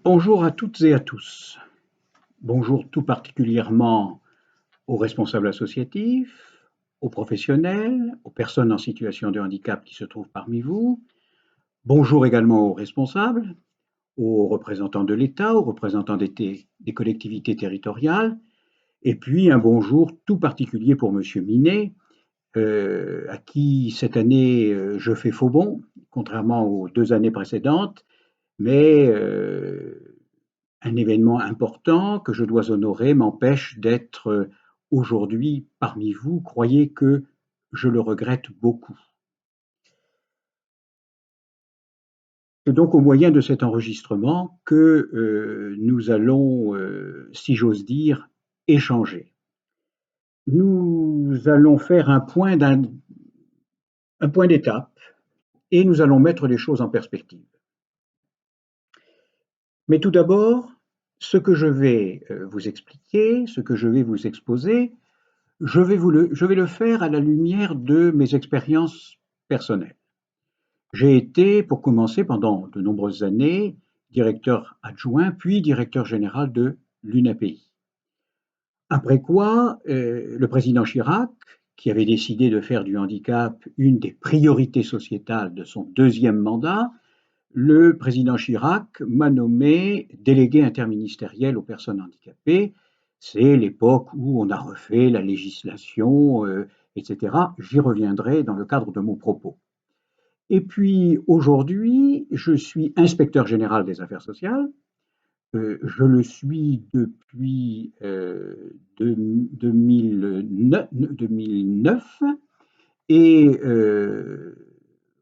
Bonjour à toutes et à tous. Bonjour tout particulièrement aux responsables associatifs, aux professionnels, aux personnes en situation de handicap qui se trouvent parmi vous. Bonjour également aux responsables, aux représentants de l'État, aux représentants des collectivités territoriales. Et puis un bonjour tout particulier pour Monsieur Minet, à qui cette année je fais faux bond, contrairement aux 2 années précédentes, mais un événement important que je dois honorer m'empêche d'être aujourd'hui parmi vous. Croyez que je le regrette beaucoup. C'est donc au moyen de cet enregistrement que nous allons, si j'ose dire, échanger. Nous allons faire un point d'étape et nous allons mettre les choses en perspective. Mais tout d'abord, ce que je vais vous expliquer, ce que je vais vous exposer, je vais le faire à la lumière de mes expériences personnelles. J'ai été, pour commencer, pendant de nombreuses années, directeur adjoint, puis directeur général de l'UNAPI. Après quoi, le président Chirac, qui avait décidé de faire du handicap une des priorités sociétales de son deuxième mandat, le président Chirac m'a nommé délégué interministériel aux personnes handicapées. C'est l'époque où on a refait la législation, etc. J'y reviendrai dans le cadre de mon propos. Et puis aujourd'hui, je suis inspecteur général des affaires sociales. Je le suis depuis 2009 et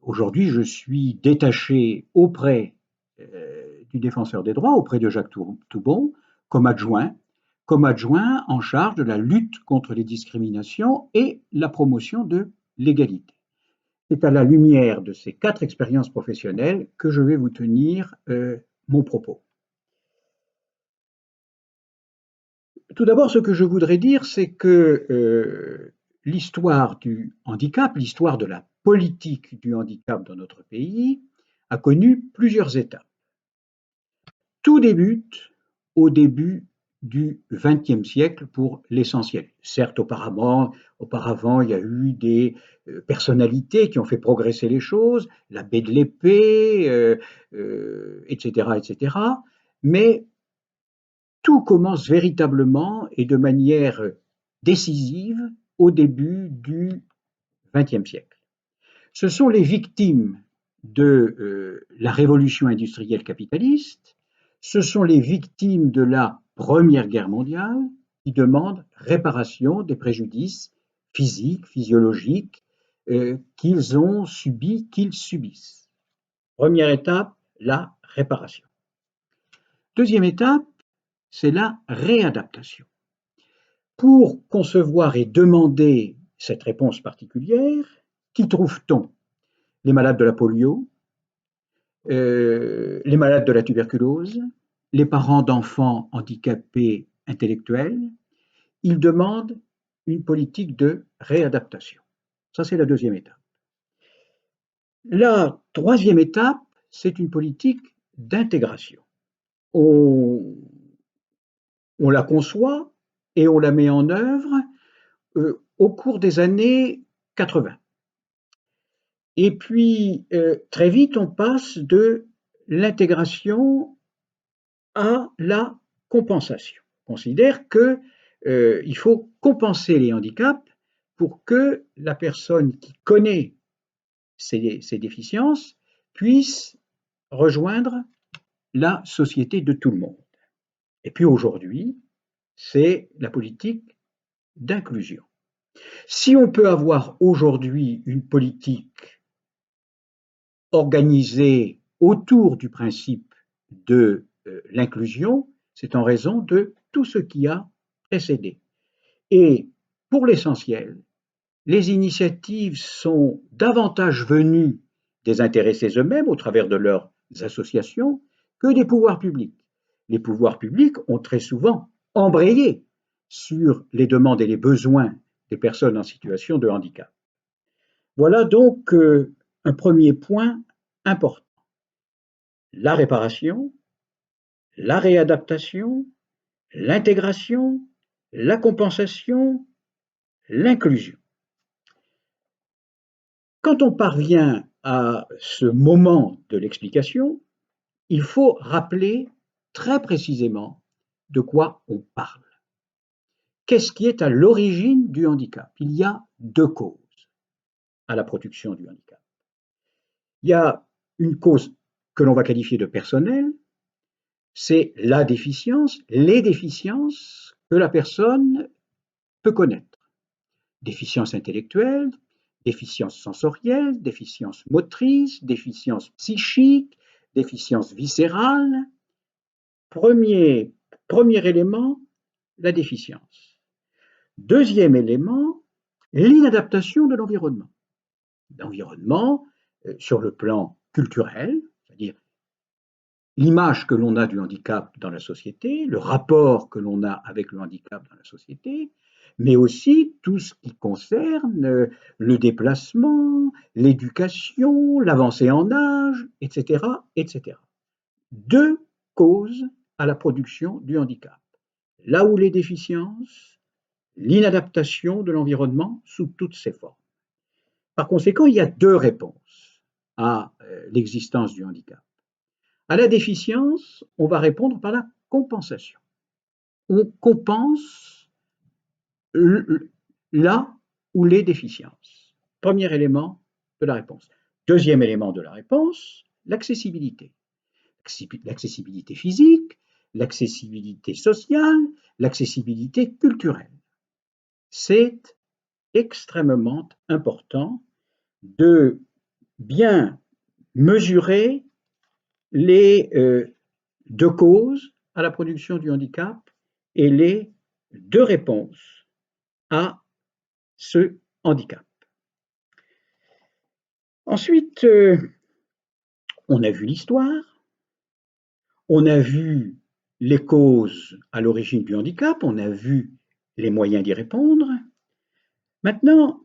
aujourd'hui, je suis détaché auprès du défenseur des droits, auprès de Jacques Toubon, comme adjoint en charge de la lutte contre les discriminations et la promotion de l'égalité. C'est à la lumière de ces 4 expériences professionnelles que je vais vous tenir mon propos. Tout d'abord, ce que je voudrais dire, c'est que l'histoire du handicap, l'histoire de la politique du handicap dans notre pays, a connu plusieurs étapes. Tout débute au début du XXe siècle pour l'essentiel. Certes, auparavant, il y a eu des personnalités qui ont fait progresser les choses, l'abbé de l'Épée, etc., etc. Mais tout commence véritablement et de manière décisive au début du XXe siècle. Ce sont les victimes de la révolution industrielle capitaliste, ce sont les victimes de la Première Guerre mondiale qui demandent réparation des préjudices physiques, physiologiques qu'ils ont subis, qu'ils subissent. Première étape, la réparation. Deuxième étape, c'est la réadaptation. Pour concevoir et demander cette réponse particulière, qui trouve-t-on? Les malades de la polio, les malades de la tuberculose, les parents d'enfants handicapés intellectuels. Ils demandent une politique de réadaptation. Ça, c'est la deuxième étape. La troisième étape, c'est une politique d'intégration. On la conçoit et on la met en œuvre au cours des années 80. Et puis, très vite, on passe de l'intégration à la compensation. On considère qu'il faut compenser les handicaps pour que la personne qui connaît ces déficiences puisse rejoindre la société de tout le monde. Et puis aujourd'hui, c'est la politique d'inclusion. Si on peut avoir aujourd'hui une politique organisée autour du principe de l'inclusion, c'est en raison de tout ce qui a précédé. Et pour l'essentiel, les initiatives sont davantage venues des intéressés eux-mêmes au travers de leurs associations que des pouvoirs publics. Les pouvoirs publics ont très souvent embrayé sur les demandes et les besoins des personnes en situation de handicap. Voilà donc un premier point important. La réparation, la réadaptation, l'intégration, la compensation, l'inclusion. Quand on parvient à ce moment de l'explication, il faut rappeler très précisément de quoi on parle. Qu'est-ce qui est à l'origine du handicap? Il y a deux causes à la production du handicap. Il y a une cause que l'on va qualifier de personnelle, c'est la déficience, les déficiences que la personne peut connaître. Déficience intellectuelle, déficience sensorielle, déficience motrice, déficience psychique, déficience viscérale. Premier élément, la déficience. Deuxième élément, l'inadaptation de l'environnement. L'environnement, sur le plan culturel, c'est-à-dire l'image que l'on a du handicap dans la société, le rapport que l'on a avec le handicap dans la société, mais aussi tout ce qui concerne le déplacement, l'éducation, l'avancée en âge, etc., etc. Deux causes à la production du handicap. Là où les déficiences, l'inadaptation de l'environnement sous toutes ses formes. Par conséquent, il y a deux réponses à l'existence du handicap. À la déficience, on va répondre par la compensation. On compense là où les déficiences. Premier élément de la réponse. Deuxième élément de la réponse, l'accessibilité. L'accessibilité physique, l'accessibilité sociale, l'accessibilité culturelle. C'est extrêmement important de bien mesurer les deux causes à la production du handicap et les deux réponses à ce handicap. Ensuite, on a vu l'histoire, on a vu les causes à l'origine du handicap, on a vu les moyens d'y répondre. Maintenant,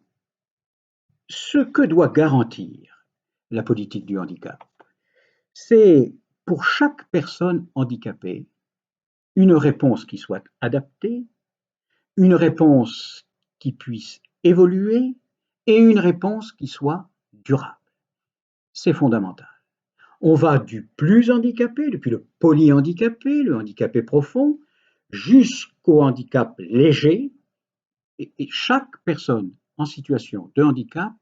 ce que doit garantir la politique du handicap, c'est pour chaque personne handicapée une réponse qui soit adaptée, une réponse qui puisse évoluer et une réponse qui soit durable. C'est fondamental. On va du plus handicapé, depuis le polyhandicapé, le handicapé profond, jusqu'au handicap léger. Et chaque personne en situation de handicap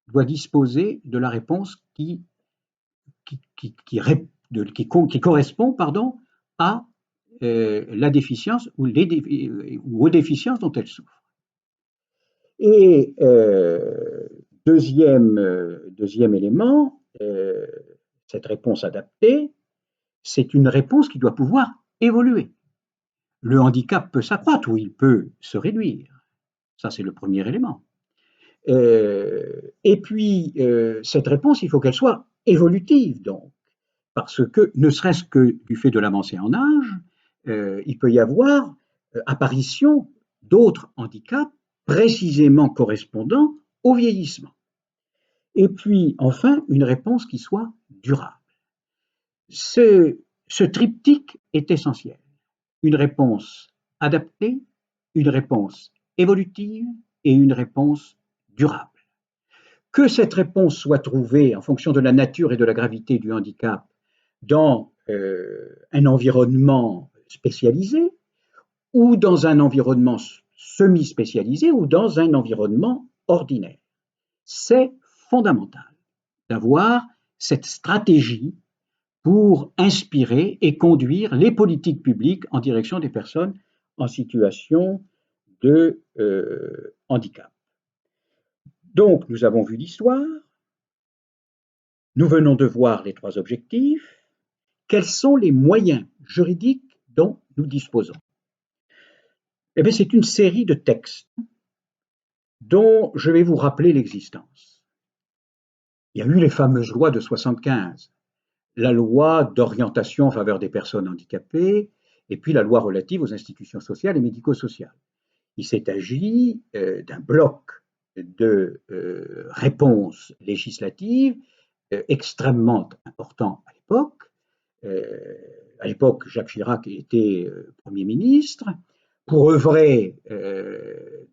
doit disposer de la réponse qui correspond à la déficience ou aux déficiences dont elle souffre. Et deuxième élément, cette réponse adaptée, c'est une réponse qui doit pouvoir évoluer. Le handicap peut s'accroître ou il peut se réduire. Ça, c'est le premier élément. Et puis, cette réponse, il faut qu'elle soit évolutive, donc, parce que, ne serait-ce que du fait de l'avancée en âge, il peut y avoir apparition d'autres handicaps précisément correspondant au vieillissement. Et puis, enfin, une réponse qui soit durable. Ce triptyque est essentiel. Une réponse adaptée, une réponse évolutive et une réponse durable. Que cette réponse soit trouvée en fonction de la nature et de la gravité du handicap dans un environnement spécialisé ou dans un environnement semi-spécialisé ou dans un environnement ordinaire. C'est fondamental d'avoir cette stratégie pour inspirer et conduire les politiques publiques en direction des personnes en situation de handicap. Donc, nous avons vu l'histoire, nous venons de voir les trois objectifs. Quels sont les moyens juridiques dont nous disposons? Eh bien, c'est une série de textes dont je vais vous rappeler l'existence. Il y a eu les fameuses lois de 75, la loi d'orientation en faveur des personnes handicapées et puis la loi relative aux institutions sociales et médico-sociales. Il s'est agi d'un bloc de réponses législatives extrêmement important à l'époque, à l'époque, Jacques Chirac était Premier ministre. Pour œuvrer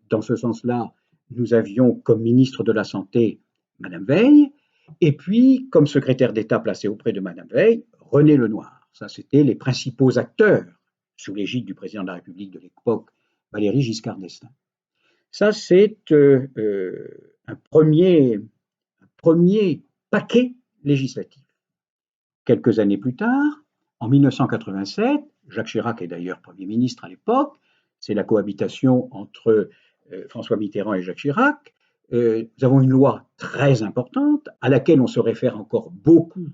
dans ce sens-là, nous avions comme ministre de la Santé Madame Veil, et puis comme secrétaire d'État placé auprès de Madame Veil, René Lenoir. Ça, c'était les principaux acteurs sous l'égide du président de la République de l'époque, Valéry Giscard d'Estaing. Ça, c'est un premier paquet législatif. Quelques années plus tard, en 1987, Jacques Chirac est d'ailleurs Premier ministre à l'époque, c'est la cohabitation entre François Mitterrand et Jacques Chirac. Nous avons une loi très importante à laquelle on se réfère encore beaucoup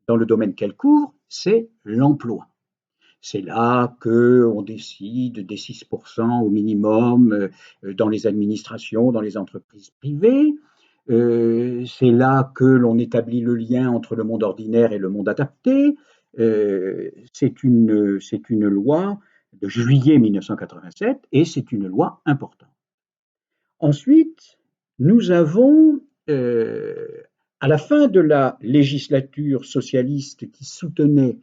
dans le domaine qu'elle couvre, c'est l'emploi. C'est là qu'on décide des 6% au minimum dans les administrations, dans les entreprises privées. C'est là que l'on établit le lien entre le monde ordinaire et le monde adapté. C'est une loi de juillet 1987 et c'est une loi importante. Ensuite, nous avons, à la fin de la législature socialiste qui soutenait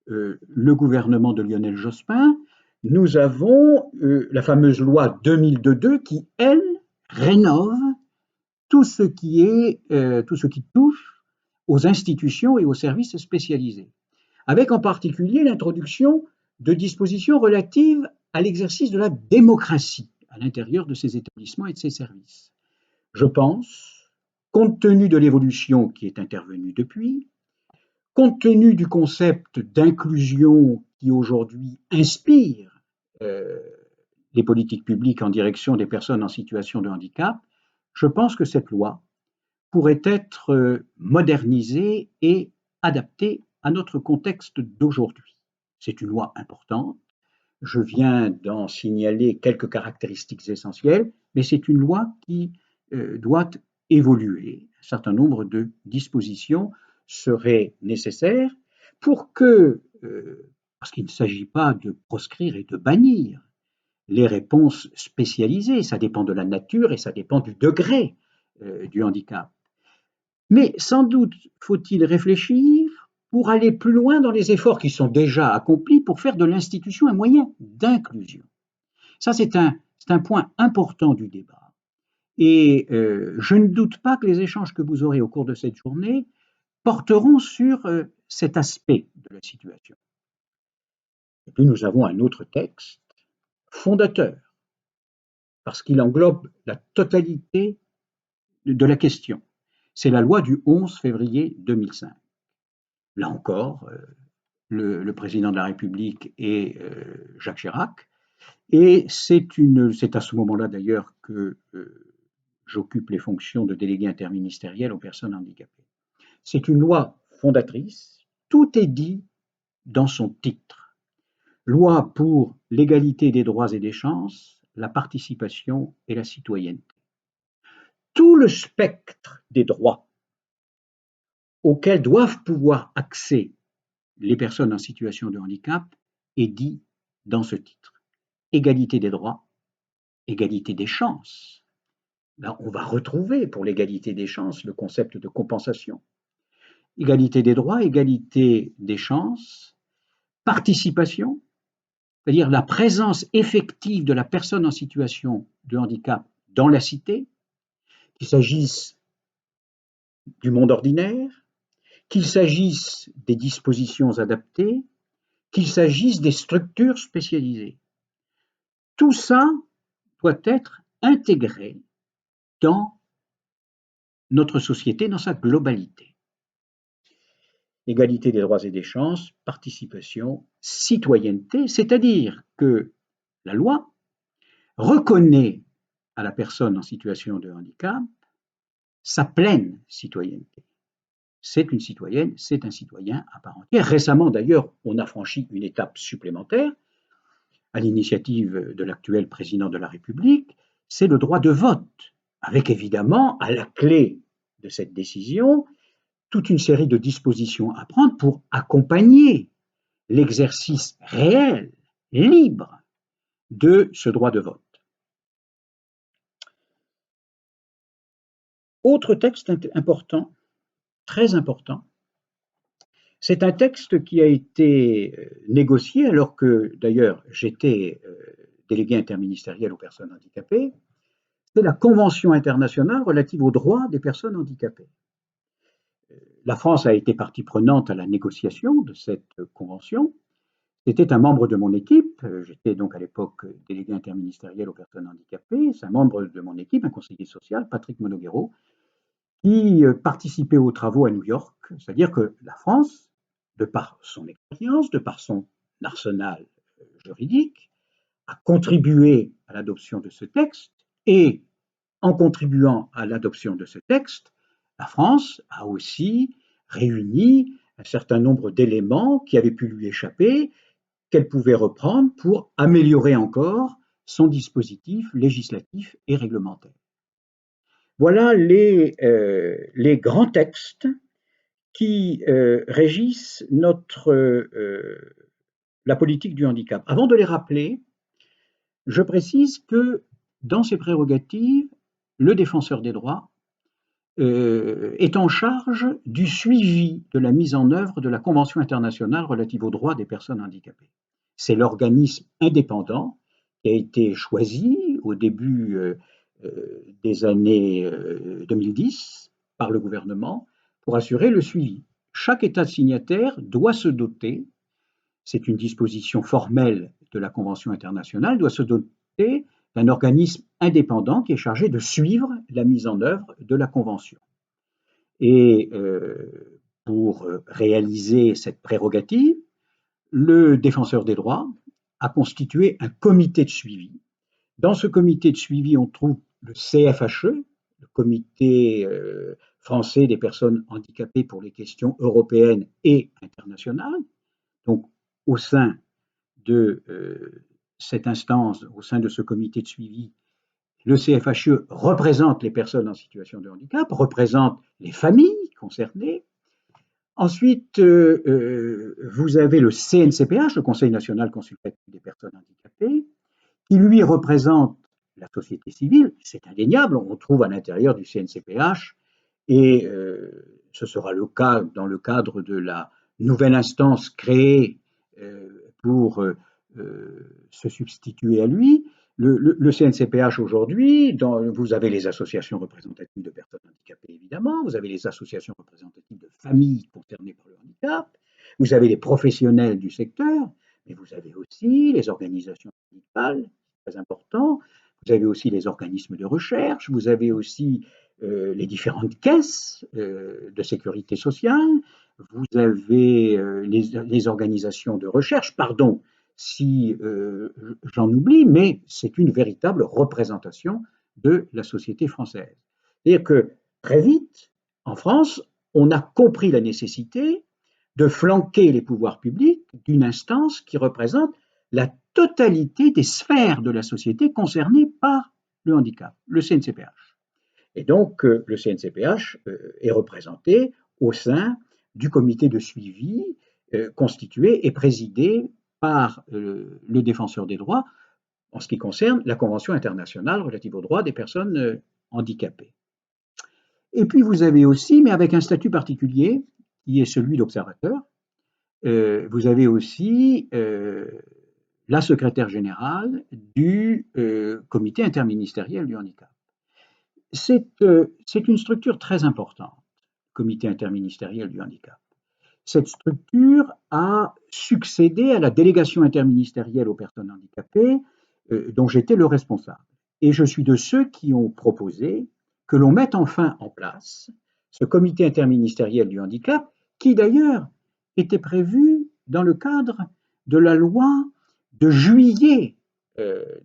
le gouvernement de Lionel Jospin, nous avons la fameuse loi 2002 qui, elle, rénove tout ce qui touche aux institutions et aux services spécialisés, avec en particulier l'introduction de dispositions relatives à l'exercice de la démocratie à l'intérieur de ces établissements et de ces services. Je pense, compte tenu de l'évolution qui est intervenue depuis, compte tenu du concept d'inclusion qui aujourd'hui inspire les politiques publiques en direction des personnes en situation de handicap, je pense que cette loi pourrait être modernisée et adaptée à notre contexte d'aujourd'hui. C'est une loi importante. Je viens d'en signaler quelques caractéristiques essentielles, mais c'est une loi qui doit évoluer. Un certain nombre de dispositions seraient nécessaires pour que, parce qu'il ne s'agit pas de proscrire et de bannir les réponses spécialisées, ça dépend de la nature et ça dépend du degré du handicap. Mais sans doute faut-il réfléchir pour aller plus loin dans les efforts qui sont déjà accomplis pour faire de l'institution un moyen d'inclusion. Ça, c'est un point important du débat. Et je ne doute pas que les échanges que vous aurez au cours de cette journée porteront sur cet aspect de la situation. Et puis nous avons un autre texte fondateur, parce qu'il englobe la totalité de la question. C'est la loi du 11 février 2005. Là encore, le président de la République est Jacques Chirac, et c'est à ce moment-là d'ailleurs que j'occupe les fonctions de délégué interministériel aux personnes handicapées. C'est une loi fondatrice, tout est dit dans son titre. Loi pour l'égalité des droits et des chances, la participation et la citoyenneté. Tout le spectre des droits auxquels doivent pouvoir accéder les personnes en situation de handicap est dit dans ce titre. Égalité des droits, égalité des chances. Là, on va retrouver pour l'égalité des chances le concept de compensation. Égalité des droits, égalité des chances, participation, c'est-à-dire la présence effective de la personne en situation de handicap dans la cité, qu'il s'agisse du monde ordinaire, qu'il s'agisse des dispositions adaptées, qu'il s'agisse des structures spécialisées. Tout ça doit être intégré dans notre société, dans sa globalité. Égalité des droits et des chances, participation, citoyenneté, c'est-à-dire que la loi reconnaît à la personne en situation de handicap sa pleine citoyenneté. C'est une citoyenne, c'est un citoyen à part entière. Récemment, d'ailleurs, on a franchi une étape supplémentaire à l'initiative de l'actuel président de la République, c'est le droit de vote, avec évidemment à la clé de cette décision toute une série de dispositions à prendre pour accompagner l'exercice réel, libre, de ce droit de vote. Autre texte important, très important, C'est un texte qui a été négocié alors que, d'ailleurs, j'étais délégué interministériel aux personnes handicapées. C'est la Convention internationale relative aux droits des personnes handicapées. La France a été partie prenante à la négociation de cette convention. C'était un membre de mon équipe, j'étais donc à l'époque délégué interministériel aux personnes handicapées, c'est un membre de mon équipe, un conseiller social, Patrick Monoguero, qui participait aux travaux à New York, c'est-à-dire que la France, de par son expérience, de par son arsenal juridique, a contribué à l'adoption de ce texte et en contribuant à l'adoption de ce texte, la France a aussi réuni un certain nombre d'éléments qui avaient pu lui échapper, qu'elle pouvait reprendre pour améliorer encore son dispositif législatif et réglementaire. Voilà les grands textes qui régissent la politique du handicap. Avant de les rappeler, je précise que dans ses prérogatives, le défenseur des droits est en charge du suivi de la mise en œuvre de la Convention internationale relative aux droits des personnes handicapées. C'est l'organisme indépendant qui a été choisi au début des années 2010 par le gouvernement pour assurer le suivi. Chaque État signataire doit se doter, c'est une disposition formelle de la Convention internationale, doit se doter d'un organisme indépendant qui est chargé de suivre la mise en œuvre de la Convention. Et pour réaliser cette prérogative, le défenseur des droits a constitué un comité de suivi. Dans ce comité de suivi, on trouve le CFHE, le Comité français des personnes handicapées pour les questions européennes et internationales. Donc, au sein de cette instance, au sein de ce comité de suivi, le CFHE représente les personnes en situation de handicap, représente les familles concernées. Ensuite, vous avez le CNCPH, le Conseil national consultatif des personnes handicapées, qui lui représente la société civile. C'est indéniable, on trouve à l'intérieur du CNCPH, et ce sera le cas dans le cadre de la nouvelle instance créée pour se substituer à lui. Le CNCPH aujourd'hui, vous avez les associations représentatives de personnes handicapées, évidemment, vous avez les associations représentatives de familles concernées par le handicap, vous avez les professionnels du secteur, mais vous avez aussi les organisations syndicales, très important, vous avez aussi les organismes de recherche, vous avez aussi les différentes caisses de sécurité sociale, vous avez les organisations de recherche, pardon, si j'en oublie, mais c'est une véritable représentation de la société française. C'est-à-dire que très vite, en France, on a compris la nécessité de flanquer les pouvoirs publics d'une instance qui représente la totalité des sphères de la société concernées par le handicap, le CNCPH. Et donc, le CNCPH est représenté au sein du comité de suivi constitué et présidé par le défenseur des droits en ce qui concerne la Convention internationale relative aux droits des personnes handicapées. Et puis vous avez aussi, mais avec un statut particulier, qui est celui d'observateur, vous avez aussi la secrétaire générale du comité interministériel du handicap. C'est une structure très importante, le comité interministériel du handicap. Cette structure a succédé à la délégation interministérielle aux personnes handicapées, dont j'étais le responsable. Et je suis de ceux qui ont proposé que l'on mette enfin en place ce comité interministériel du handicap, qui d'ailleurs était prévu dans le cadre de la loi de juillet,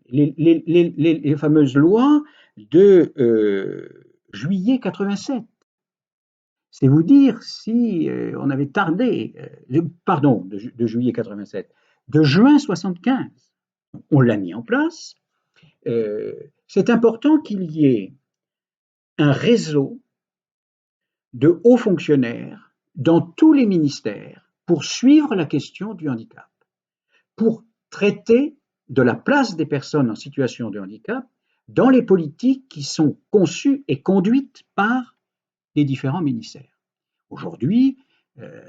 les fameuses lois de juillet 87. C'est vous dire si on avait tardé, pardon, de juillet 87, de juin 75, on l'a mis en place. C'est important qu'il y ait un réseau de hauts fonctionnaires dans tous les ministères pour suivre la question du handicap, pour traiter de la place des personnes en situation de handicap dans les politiques qui sont conçues et conduites par les différents ministères. Aujourd'hui,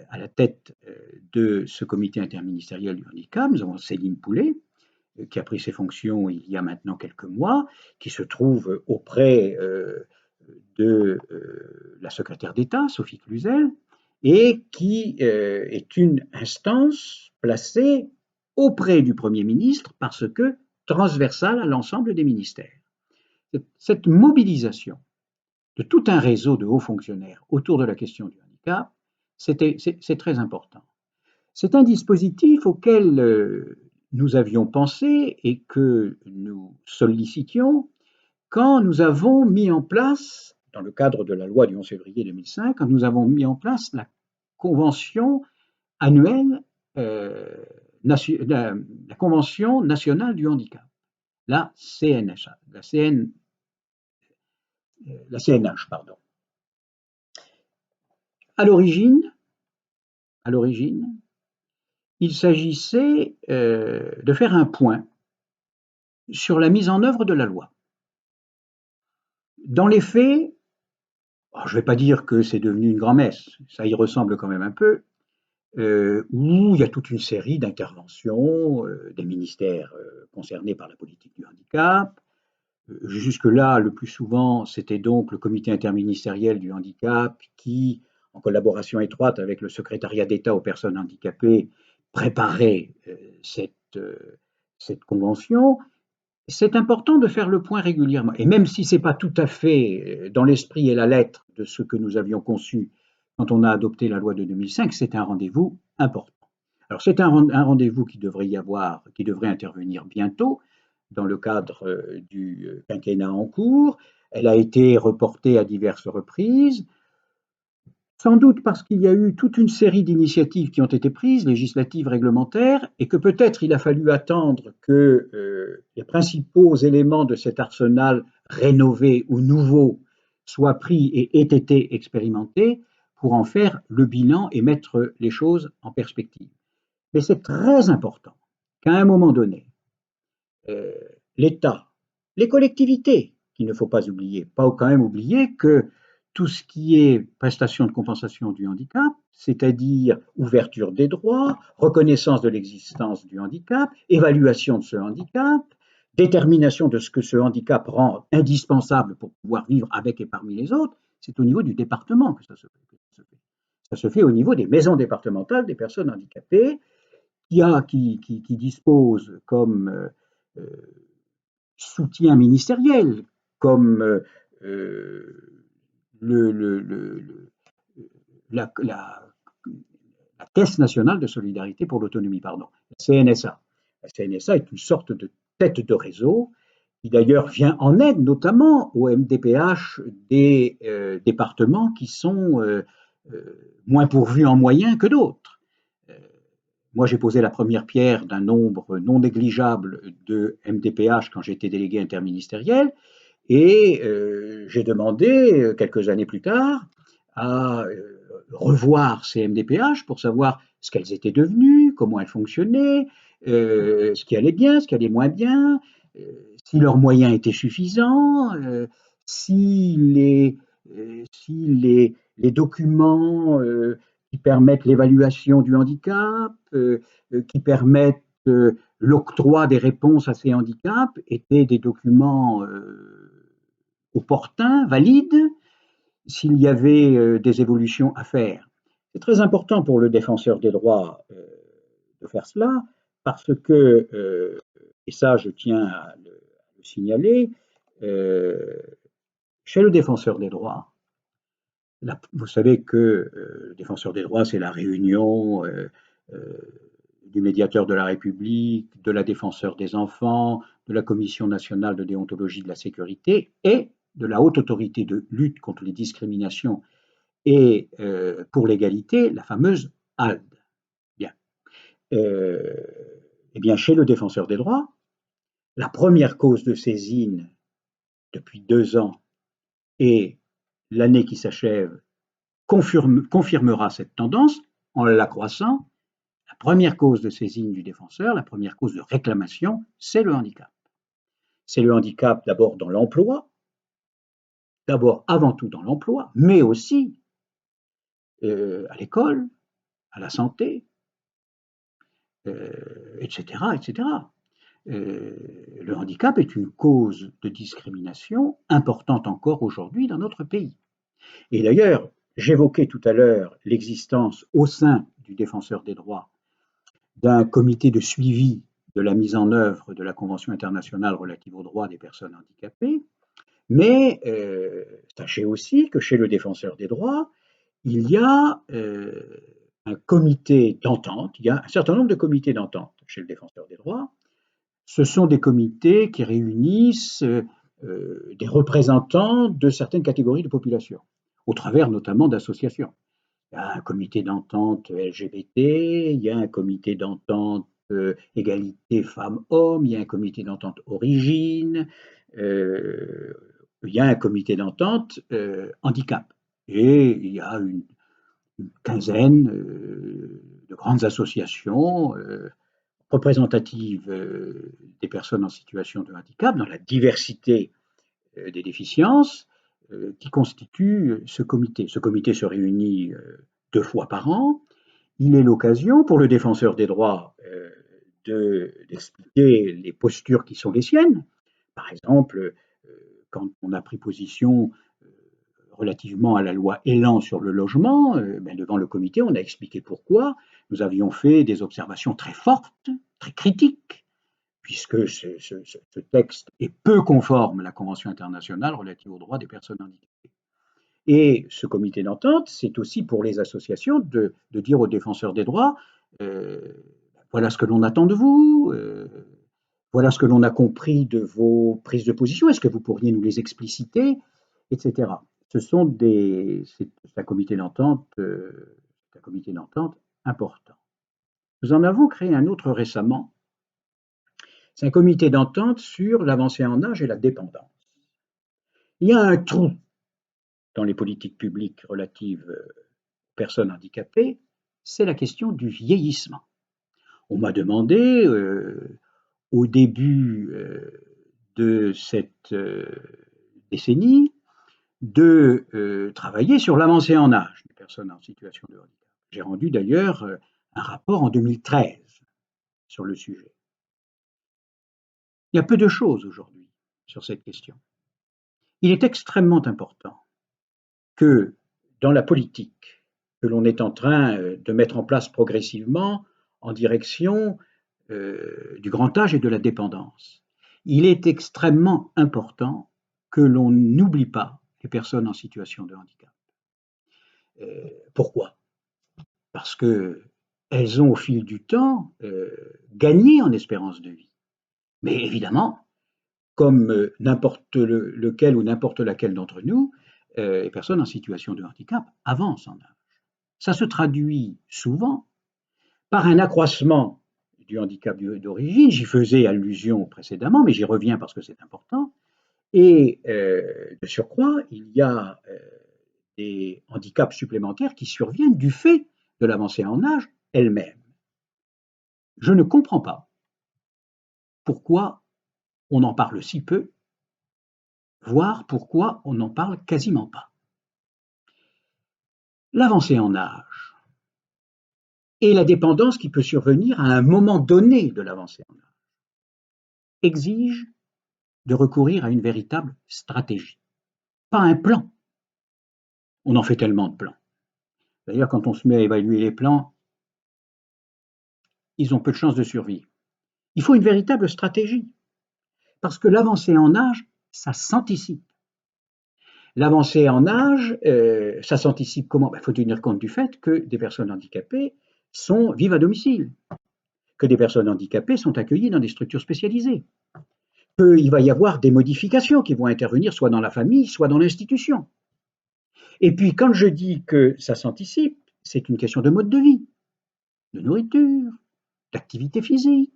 à la tête de ce comité interministériel du handicap. Nous avons Céline Poulet, qui a pris ses fonctions il y a maintenant quelques mois, qui se trouve auprès de la secrétaire d'État, Sophie Cluzel, et qui est une instance placée auprès du Premier ministre parce que transversale à l'ensemble des ministères. Cette mobilisation de tout un réseau de hauts fonctionnaires autour de la question du handicap, c'est très important. C'est un dispositif auquel nous avions pensé et que nous sollicitions quand nous avons mis en place, dans le cadre de la loi du 11 février 2005, quand nous avons mis en place la convention annuelle, la Convention nationale du handicap, la CNH, la CNH, pardon. À l'origine, il s'agissait de faire un point sur la mise en œuvre de la loi. Dans les faits, je ne vais pas dire que c'est devenu une grand-messe, ça y ressemble quand même un peu, où il y a toute une série d'interventions des ministères concernés par la politique du handicap. Jusque-là, le plus souvent, c'était donc le comité interministériel du handicap qui, en collaboration étroite avec le secrétariat d'État aux personnes handicapées, préparait cette convention. C'est important de faire le point régulièrement. Et même si ce n'est pas tout à fait dans l'esprit et la lettre de ce que nous avions conçu quand on a adopté la loi de 2005, c'est un rendez-vous important. Alors c'est un rendez-vous qui devrait intervenir bientôt dans le cadre du quinquennat en cours. Elle a été reportée à diverses reprises, sans doute parce qu'il y a eu toute une série d'initiatives qui ont été prises, législatives, réglementaires, et que peut-être il a fallu attendre que les principaux éléments de cet arsenal rénové ou nouveau soient pris et aient été expérimentés pour en faire le bilan et mettre les choses en perspective. Mais c'est très important qu'à un moment donné, l'État, les collectivités, qu'il ne faut pas oublier, pas quand même oublier que tout ce qui est prestation de compensation du handicap, c'est-à-dire ouverture des droits, reconnaissance de l'existence du handicap, évaluation de ce handicap, détermination de ce que ce handicap rend indispensable pour pouvoir vivre avec et parmi les autres, c'est au niveau du département que ça se fait. Ça se fait au niveau des maisons départementales des personnes handicapées qui disposent comme soutien ministériel, comme la, la, la Caisse nationale de solidarité pour l'autonomie, pardon, la CNSA. La CNSA est une sorte de tête de réseau qui d'ailleurs vient en aide notamment au MDPH des départements qui sont moins pourvus en moyens que d'autres. Moi, j'ai posé la première pierre d'un nombre non négligeable de MDPH quand j'étais délégué interministériel et j'ai demandé, quelques années plus tard, à revoir ces MDPH pour savoir ce qu'elles étaient devenues, comment elles fonctionnaient, ce qui allait bien, ce qui allait moins bien, si leurs moyens étaient suffisants, si les documents qui permettent l'évaluation du handicap, qui permettent l'octroi des réponses à ces handicaps étaient des documents opportuns, valides, s'il y avait des évolutions à faire. C'est très important pour le défenseur des droits de faire cela, parce que, et ça je tiens à le signaler, chez le défenseur des droits, vous savez que le défenseur des droits, c'est la réunion du médiateur de la République, de la défenseur des enfants, de la Commission nationale de déontologie de la sécurité et de la haute autorité de lutte contre les discriminations et pour l'égalité, la fameuse HALD. Bien. Eh bien, chez le défenseur des droits, la première cause de saisine depuis 2 ans et l'année qui s'achève confirmera cette tendance en l'accroissant. La première cause de saisine du défenseur, la première cause de réclamation, c'est le handicap. C'est le handicap d'abord dans l'emploi, d'abord avant tout dans l'emploi, mais aussi à l'école, à la santé, etc., etc. Le handicap est une cause de discrimination importante encore aujourd'hui dans notre pays. Et d'ailleurs, j'évoquais tout à l'heure l'existence au sein du Défenseur des droits d'un comité de suivi de la mise en œuvre de la Convention internationale relative aux droits des personnes handicapées, mais sachez aussi que chez le Défenseur des droits, il y a un comité d'entente, il y a un certain nombre de comités d'entente chez le Défenseur des droits. Ce sont des comités qui réunissent des représentants de certaines catégories de population, au travers notamment d'associations. Il y a un comité d'entente LGBT, il y a un comité d'entente égalité femmes-hommes, il y a un comité d'entente origine, il y a un comité d'entente handicap. Et il y a une quinzaine de grandes associations représentatives des personnes en situation de handicap dans la diversité des déficiences qui constituent ce comité. Ce comité se réunit 2 fois par an. Il est l'occasion pour le défenseur des droits d'expliquer les postures qui sont les siennes. Par exemple, quand on a pris position relativement à la loi Elan sur le logement, devant le comité, on a expliqué pourquoi nous avions fait des observations très fortes, très critiques, puisque ce texte est peu conforme à la Convention internationale relative aux droits des personnes handicapées. Et ce comité d'entente, c'est aussi pour les associations de dire aux défenseurs des droits, euh, voilà ce que l'on attend de vous, voilà ce que l'on a compris de vos prises de position, est-ce que vous pourriez nous les expliciter, etc. C'est un comité d'entente important. Nous en avons créé un autre récemment. C'est un comité d'entente sur l'avancée en âge et la dépendance. Il y a un trou dans les politiques publiques relatives aux personnes handicapées, c'est la question du vieillissement. On m'a demandé au début de cette décennie de travailler sur l'avancée en âge des personnes en situation de handicap. J'ai rendu d'ailleurs un rapport en 2013 sur le sujet. Il y a peu de choses aujourd'hui sur cette question. Il est extrêmement important que dans la politique que l'on est en train de mettre en place progressivement en direction du grand âge et de la dépendance, il est extrêmement important que l'on n'oublie pas les personnes en situation de handicap. Pourquoi? Parce qu'elles ont au fil du temps gagné en espérance de vie. Mais évidemment, comme n'importe lequel ou n'importe laquelle d'entre nous, les personnes en situation de handicap avancent en âge. Ça se traduit souvent par un accroissement du handicap d'origine. J'y faisais allusion précédemment, mais j'y reviens parce que c'est important. Et de surcroît, il y a des handicaps supplémentaires qui surviennent du fait de l'avancée en âge elle-même. Je ne comprends pas pourquoi on en parle si peu, voire pourquoi on n'en parle quasiment pas. L'avancée en âge et la dépendance qui peut survenir à un moment donné de l'avancée en âge exigent de recourir à une véritable stratégie, pas un plan. On en fait tellement de plans. D'ailleurs, quand on se met à évaluer les plans, ils ont peu de chances de survie. Il faut une véritable stratégie, parce que l'avancée en âge, ça s'anticipe. L'avancée en âge, ça s'anticipe comment? Il faut tenir compte du fait que des personnes handicapées vivent à domicile, que des personnes handicapées sont accueillies dans des structures spécialisées, qu'il va y avoir des modifications qui vont intervenir soit dans la famille, soit dans l'institution. Et puis, quand je dis que ça s'anticipe, c'est une question de mode de vie, de nourriture, d'activité physique.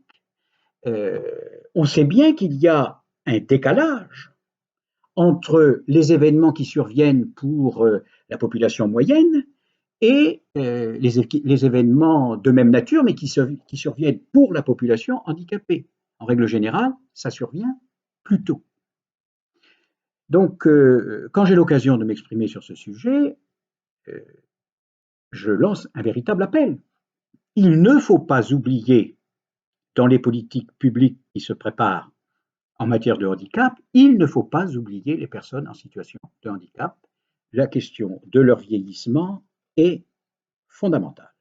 On sait bien qu'il y a un décalage entre les événements qui surviennent pour la population moyenne et les événements de même nature, mais qui surviennent pour la population handicapée. En règle générale, ça survient plus tôt. Donc, quand j'ai l'occasion de m'exprimer sur ce sujet, je lance un véritable appel. Il ne faut pas oublier, dans les politiques publiques qui se préparent en matière de handicap, il ne faut pas oublier les personnes en situation de handicap. La question de leur vieillissement est fondamentale.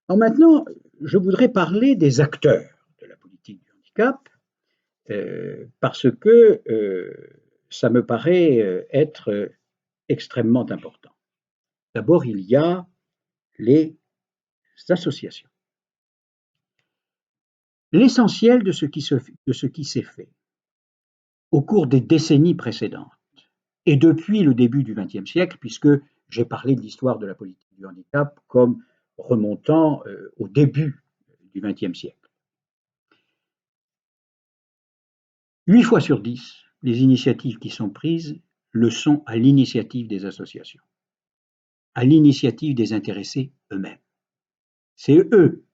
Alors maintenant, je voudrais parler des acteurs de la politique du handicap, parce que ça me paraît être extrêmement important. D'abord, il y a les associations. L'essentiel de ce qui s'est fait au cours des décennies précédentes et depuis le début du XXe siècle, puisque j'ai parlé de l'histoire de la politique du handicap comme remontant au début du XXe siècle. 8 fois sur 10, les initiatives qui sont prises le sont à l'initiative des associations, à l'initiative des intéressés eux-mêmes. C'est eux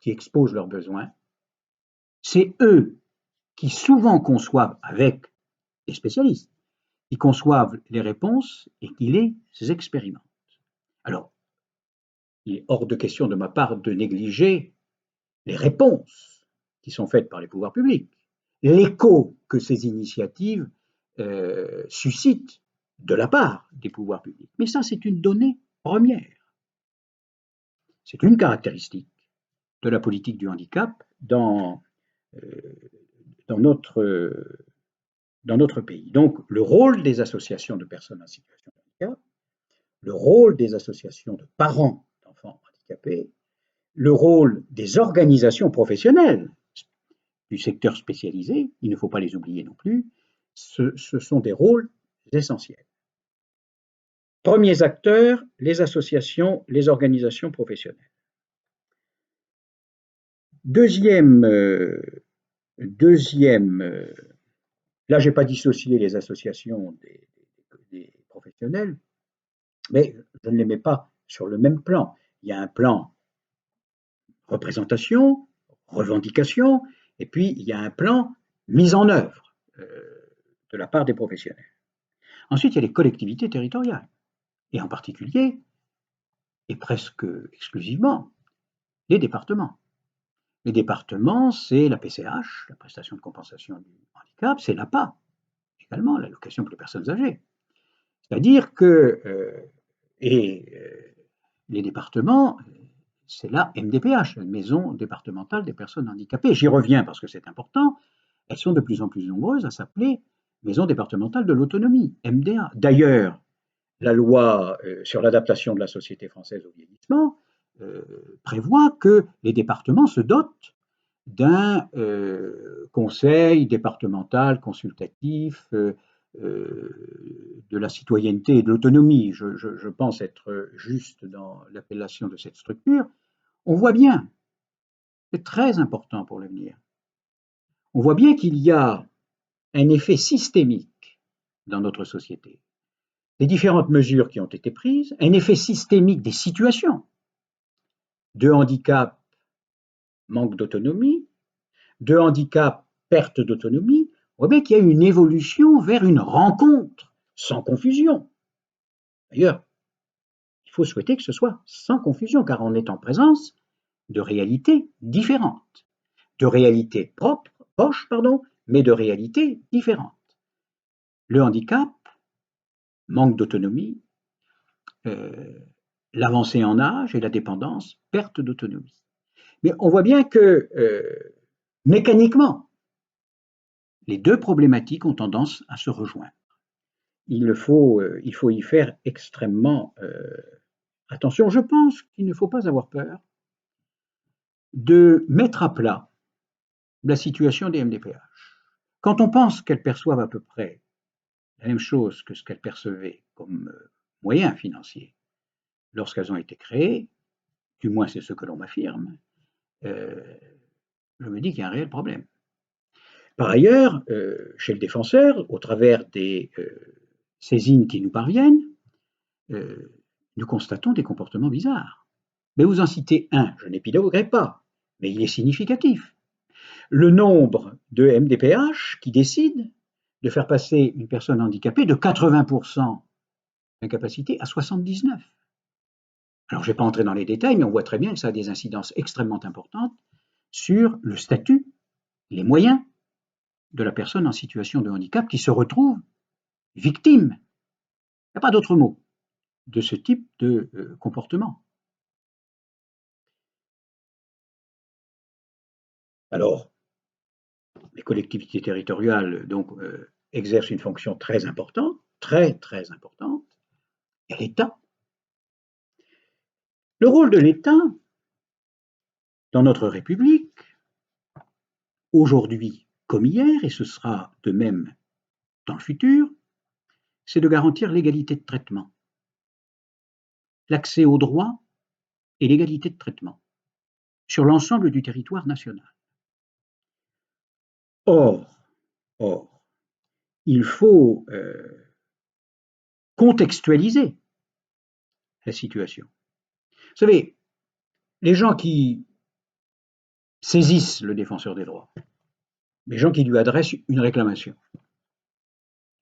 qui exposent leurs besoins, c'est eux qui souvent conçoivent avec des spécialistes, qui conçoivent les réponses et qui les expérimentent. Alors, il est hors de question de ma part de négliger les réponses qui sont faites par les pouvoirs publics, l'écho que ces initiatives suscitent de la part des pouvoirs publics. Mais ça, c'est une donnée première. C'est une caractéristique de la politique du handicap dans notre pays. Donc, le rôle des associations de personnes en situation de handicap, le rôle des associations de parents d'enfants handicapés, le rôle des organisations professionnelles du secteur spécialisé, il ne faut pas les oublier non plus, ce sont des rôles essentiels. Premiers acteurs, les associations, les organisations professionnelles. Deuxième, là je n'ai pas dissocié les associations des professionnels, mais je ne les mets pas sur le même plan. Il y a un plan représentation, revendication, et puis il y a un plan mise en œuvre de la part des professionnels. Ensuite, il y a les collectivités territoriales, et en particulier, et presque exclusivement, les départements. Les départements, c'est la PCH, la prestation de compensation du handicap, c'est l'APA, également, l'allocation pour les personnes âgées. C'est-à-dire que, les départements, c'est la MDPH, la Maison départementale des personnes handicapées. J'y reviens parce que c'est important. Elles sont de plus en plus nombreuses à s'appeler Maison départementale de l'autonomie, MDA. D'ailleurs, la loi sur l'adaptation de la société française au vieillissement prévoit que les départements se dotent d'un conseil départemental consultatif de la citoyenneté et de l'autonomie. Je pense être juste dans l'appellation de cette structure. On voit bien, c'est très important pour l'avenir, on voit bien qu'il y a un effet systémique dans notre société. Les différentes mesures qui ont été prises, un effet systémique des situations de handicap, manque d'autonomie, de handicap, perte d'autonomie, on voit bien qu'il y a une évolution vers une rencontre sans confusion. D'ailleurs, il faut souhaiter que ce soit sans confusion, car on est en présence de réalités différentes, de réalités proches, mais de réalités différentes. Le handicap, manque d'autonomie, l'avancée en âge et la dépendance, perte d'autonomie. Mais on voit bien que mécaniquement, les deux problématiques ont tendance à se rejoindre. Il faut y faire extrêmement attention. Je pense qu'il ne faut pas avoir peur de mettre à plat la situation des MDPH. Quand on pense qu'elles perçoivent à peu près la même chose que ce qu'elles percevaient comme moyens financiers lorsqu'elles ont été créées, du moins c'est ce que l'on m'affirme, je me dis qu'il y a un réel problème. Par ailleurs, chez le défenseur, au travers des saisines qui nous parviennent, nous constatons des comportements bizarres. Mais vous en citez un, je n'épiloguerai pas, mais il est significatif. Le nombre de MDPH qui décident de faire passer une personne handicapée de 80% d'incapacité à 79%. Alors, je ne vais pas entrer dans les détails, mais on voit très bien que ça a des incidences extrêmement importantes sur le statut, les moyens de la personne en situation de handicap qui se retrouve victime, il n'y a pas d'autre mot, de ce type de comportement. Alors, les collectivités territoriales donc, exercent une fonction très importante, très très importante, et l'État. Le rôle de l'État dans notre République, aujourd'hui comme hier, et ce sera de même dans le futur, c'est de garantir l'égalité de traitement, l'accès aux droits et l'égalité de traitement sur l'ensemble du territoire national. Or, il faut contextualiser la situation. Vous savez, les gens qui saisissent le défenseur des droits, les gens qui lui adressent une réclamation,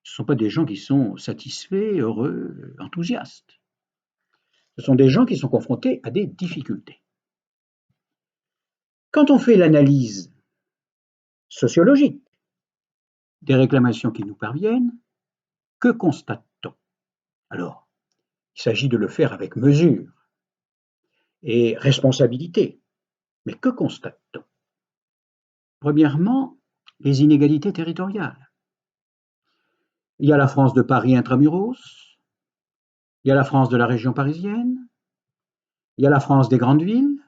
ce ne sont pas des gens qui sont satisfaits, heureux, enthousiastes. Ce sont des gens qui sont confrontés à des difficultés. Quand on fait l'analyse sociologique des réclamations qui nous parviennent, que constate-t-on? Alors, il s'agit de le faire avec mesure et responsabilité. Mais que constate-t-on? Premièrement, les inégalités territoriales. Il y a la France de Paris intramuros, il y a la France de la région parisienne, il y a la France des grandes villes,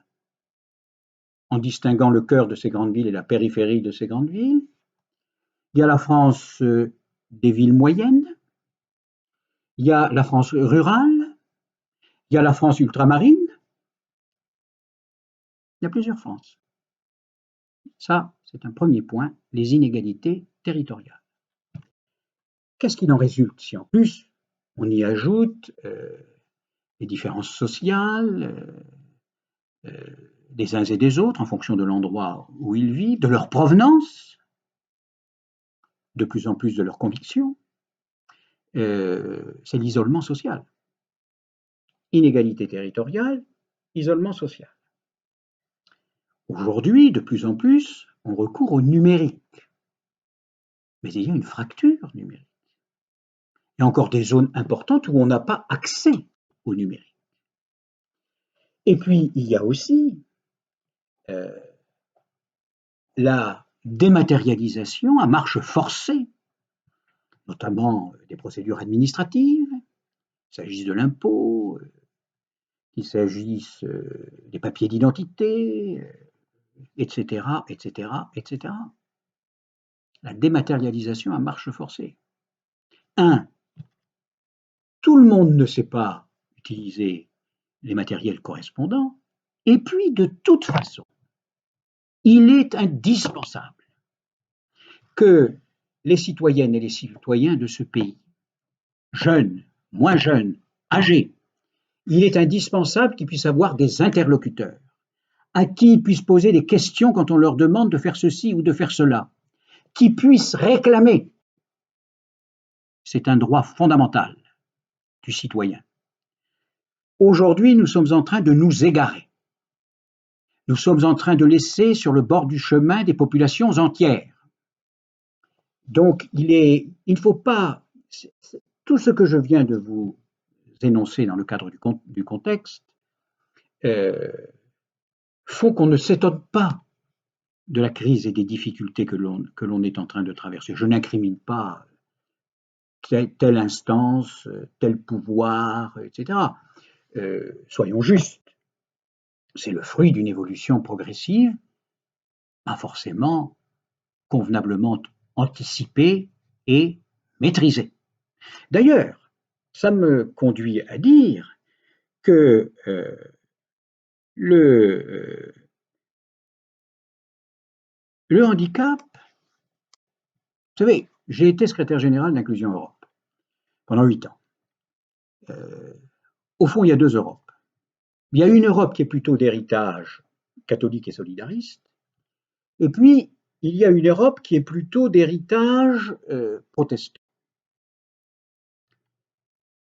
en distinguant le cœur de ces grandes villes et la périphérie de ces grandes villes. Il y a la France des villes moyennes, il y a la France rurale, il y a la France ultramarine. Il y a plusieurs France. Ça, c'est un premier point, les inégalités territoriales. Qu'est-ce qu'il en résulte si en plus on y ajoute les différences sociales des uns et des autres en fonction de l'endroit où ils vivent, de leur provenance, de plus en plus de leurs convictions, c'est l'isolement social. Inégalité territoriale, isolement social. Aujourd'hui, de plus en plus, on recourt au numérique. Mais il y a une fracture numérique. Il y a encore des zones importantes où on n'a pas accès au numérique. Et puis, il y a aussi la dématérialisation à marche forcée, notamment des procédures administratives, qu'il s'agisse de l'impôt, qu'il s'agisse des papiers d'identité, etc., etc., etc. La dématérialisation à marche forcée. Tout le monde ne sait pas utiliser les matériels correspondants, et puis de toute façon, il est indispensable que les citoyennes et les citoyens de ce pays, jeunes, moins jeunes, âgés, il est indispensable qu'ils puissent avoir des interlocuteurs, à qui ils puissent poser des questions quand on leur demande de faire ceci ou de faire cela, qui puissent réclamer. C'est un droit fondamental du citoyen. Aujourd'hui, nous sommes en train de nous égarer. Nous sommes en train de laisser sur le bord du chemin des populations entières. Donc, il ne faut pas... Tout ce que je viens de vous énoncer dans le cadre du contexte font qu'on ne s'étonne pas de la crise et des difficultés que l'on est en train de traverser. Je n'incrimine pas telle instance, tel pouvoir, etc. Soyons justes. C'est le fruit d'une évolution progressive, pas forcément convenablement anticipée et maîtrisée. D'ailleurs, ça me conduit à dire que le handicap, vous savez, j'ai été secrétaire général d'Inclusion Europe pendant 8 ans. Au fond, il y a 2 Europes. Il y a une Europe qui est plutôt d'héritage catholique et solidariste, et puis il y a une Europe qui est plutôt d'héritage protestant.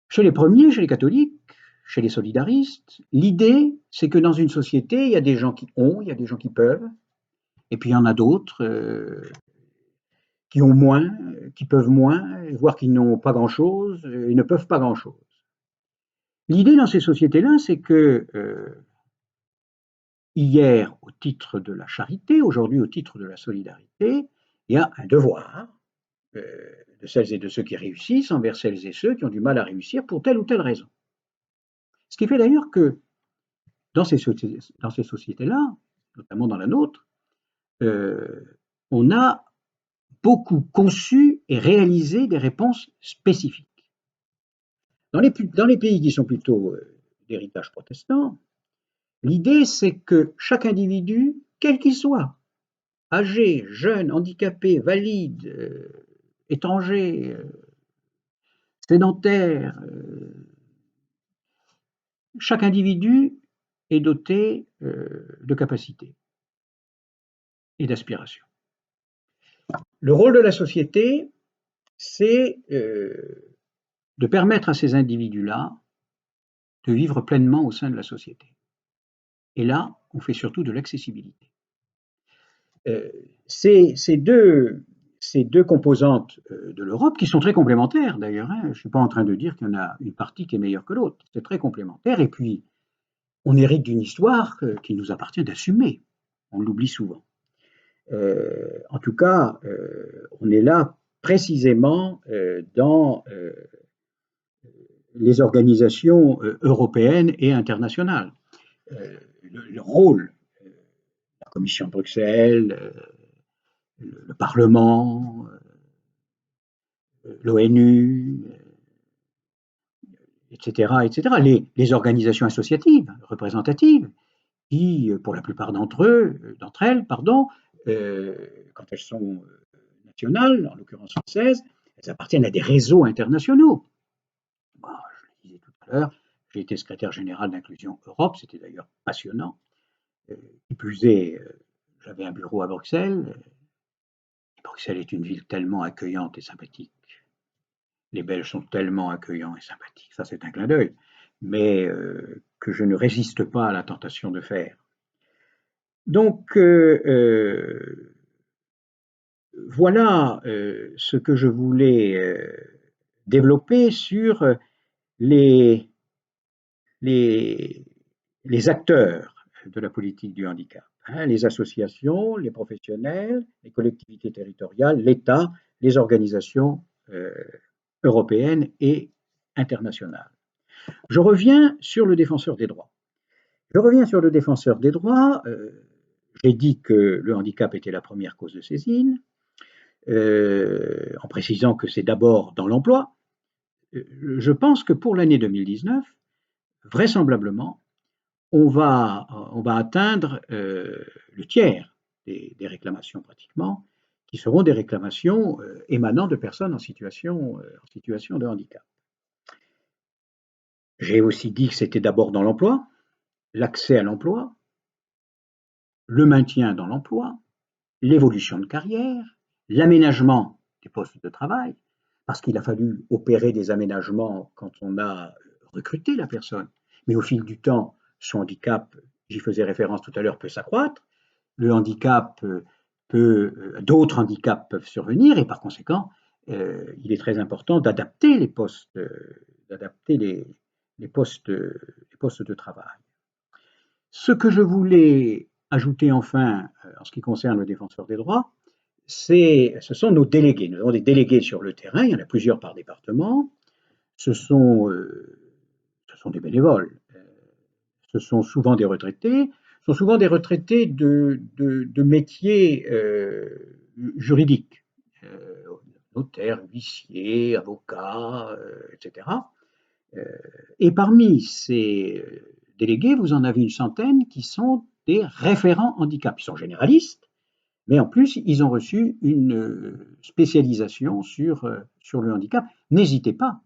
Chez les premiers, chez les catholiques, chez les solidaristes, l'idée, c'est que dans une société, il y a des gens qui ont, il y a des gens qui peuvent, et puis il y en a d'autres qui ont moins, qui peuvent moins, voire qui n'ont pas grand-chose et ne peuvent pas grand-chose. L'idée dans ces sociétés-là, c'est que hier au titre de la charité, aujourd'hui au titre de la solidarité, il y a un devoir de celles et de ceux qui réussissent envers celles et ceux qui ont du mal à réussir pour telle ou telle raison. Ce qui fait d'ailleurs que dans ces sociétés-là, notamment dans la nôtre, on a beaucoup conçu et réalisé des réponses spécifiques. Dans les pays qui sont plutôt d'héritage protestant, l'idée c'est que chaque individu, quel qu'il soit, âgé, jeune, handicapé, valide, étranger, sédentaire, chaque individu est doté de capacités et d'aspirations. Le rôle de la société, c'est de permettre à ces individus-là de vivre pleinement au sein de la société. Et là, on fait surtout de l'accessibilité. Ces deux composantes de l'Europe, qui sont très complémentaires d'ailleurs, hein, je ne suis pas en train de dire qu'il y en a une partie qui est meilleure que l'autre, c'est très complémentaire, et puis on hérite d'une histoire qui nous appartient d'assumer, on l'oublie souvent. En tout cas, on est là précisément dans les organisations européennes et internationales. Le rôle de la Commission de Bruxelles, le Parlement, l'ONU, etc., etc., les organisations associatives, représentatives, qui, pour la plupart d'entre elles, quand elles sont nationales, en l'occurrence françaises, elles appartiennent à des réseaux internationaux. Bon, je le disais tout à l'heure, j'ai été secrétaire général d'Inclusion Europe, c'était d'ailleurs passionnant. Qui plus est, j'avais un bureau à Bruxelles. Bruxelles est une ville tellement accueillante et sympathique. Les Belges sont tellement accueillants et sympathiques, ça c'est un clin d'œil, mais que je ne résiste pas à la tentation de faire. Donc, voilà ce que je voulais développer sur les acteurs de la politique du handicap, hein, les associations, les professionnels, les collectivités territoriales, l'État, les organisations européennes et internationales. Je reviens sur le défenseur des droits. J'ai dit que le handicap était la première cause de saisine, en précisant que c'est d'abord dans l'emploi. Je pense que pour l'année 2019, vraisemblablement, on va atteindre le tiers des réclamations pratiquement, qui seront des réclamations émanant de personnes en situation de handicap. J'ai aussi dit que c'était d'abord dans l'emploi, l'accès à l'emploi, le maintien dans l'emploi, l'évolution de carrière, l'aménagement des postes de travail, parce qu'il a fallu opérer des aménagements quand on a recruté la personne, mais au fil du temps, son handicap, j'y faisais référence tout à l'heure, peut s'accroître, le handicap d'autres handicaps peuvent survenir et par conséquent, il est très important d'adapter les postes, les postes de travail. Ce que je voulais ajouter enfin en ce qui concerne le défenseur des droits, ce sont nos délégués. Nous avons des délégués sur le terrain, il y en a plusieurs par département. Ce sont des bénévoles. Ce sont souvent des retraités. Ce sont souvent des retraités de métiers juridiques. Notaires, huissiers, avocats, etc. Et parmi ces délégués, vous en avez une centaine qui sont des référents handicap. Ils sont généralistes, mais en plus, ils ont reçu une spécialisation sur le handicap. N'hésitez pas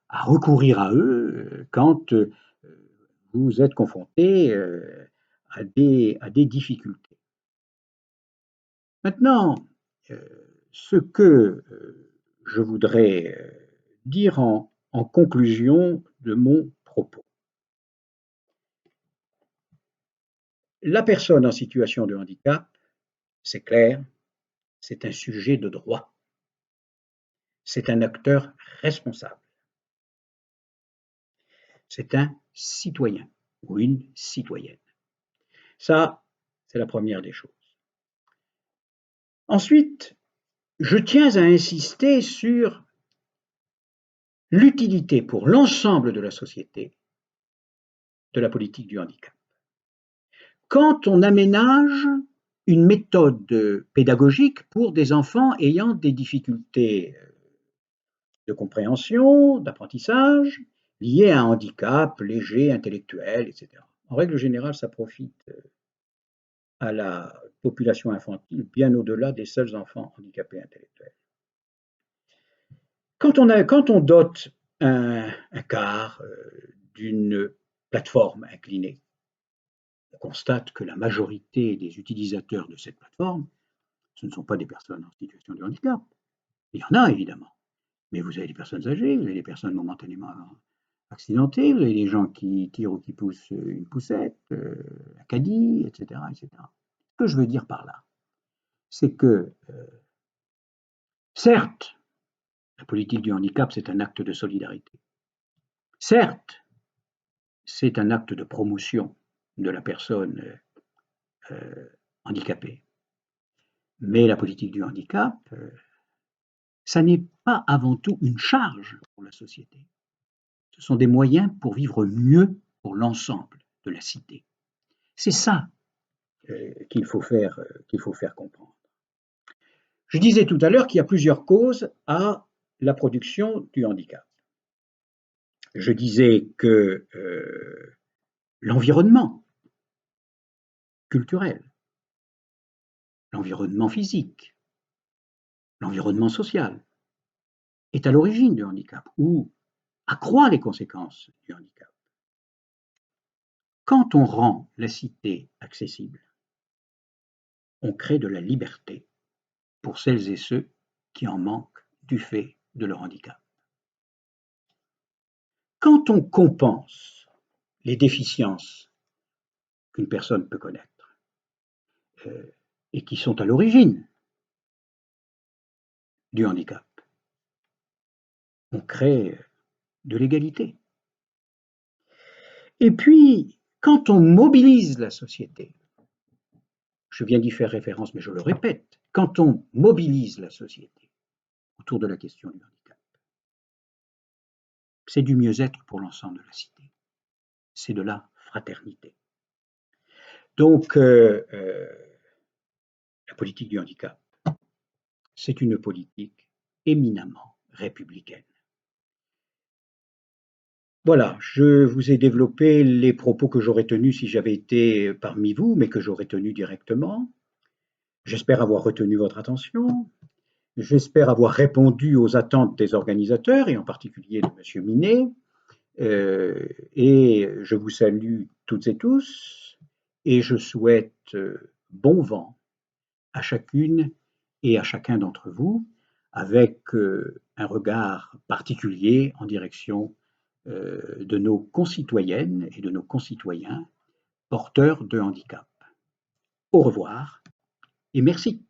à recourir à eux quand vous êtes confronté à des difficultés. Maintenant, ce que je voudrais dire en conclusion de mon propos. La personne en situation de handicap, c'est clair, c'est un sujet de droit. C'est un acteur responsable. C'est un citoyen ou une citoyenne. Ça, c'est la première des choses. Ensuite, je tiens à insister sur l'utilité pour l'ensemble de la société de la politique du handicap. Quand on aménage une méthode pédagogique pour des enfants ayant des difficultés de compréhension, d'apprentissage, liées à un handicap léger, intellectuel, etc. En règle générale, ça profite à la population infantile, bien au-delà des seuls enfants handicapés intellectuels. Quand on dote un car d'une plateforme inclinée, on constate que la majorité des utilisateurs de cette plateforme, ce ne sont pas des personnes en situation de handicap. Il y en a évidemment, mais vous avez des personnes âgées, vous avez des personnes momentanément accidentées, vous avez des gens qui tirent ou qui poussent une poussette, un caddie, etc., etc. Ce que je veux dire par là, c'est que, certes, la politique du handicap, c'est un acte de solidarité. Certes, c'est un acte de promotion de la personne handicapée. Mais la politique du handicap, ça n'est pas avant tout une charge pour la société. Ce sont des moyens pour vivre mieux pour l'ensemble de la cité. C'est ça qu'il faut faire comprendre. Je disais tout à l'heure qu'il y a plusieurs causes à la production du handicap. Je disais que l'environnement culturel, l'environnement physique, l'environnement social est à l'origine du handicap ou accroît les conséquences du handicap. Quand on rend la cité accessible, on crée de la liberté pour celles et ceux qui en manquent du fait de leur handicap. Quand on compense les déficiences qu'une personne peut connaître et qui sont à l'origine du handicap, on crée de l'égalité. Et puis, quand on mobilise la société, je viens d'y faire référence, mais je le répète, quand on mobilise la société autour de la question du handicap, c'est du mieux-être pour l'ensemble de la cité. C'est de la fraternité. Donc, la politique du handicap, c'est une politique éminemment républicaine. Voilà, je vous ai développé les propos que j'aurais tenus si j'avais été parmi vous, mais que j'aurais tenus directement. J'espère avoir retenu votre attention. J'espère avoir répondu aux attentes des organisateurs, et en particulier de M. Minet. Et je vous salue toutes et tous, et je souhaite bon vent à chacune et à chacun d'entre vous, avec un regard particulier en direction de nos concitoyennes et de nos concitoyens porteurs de handicap. Au revoir et merci.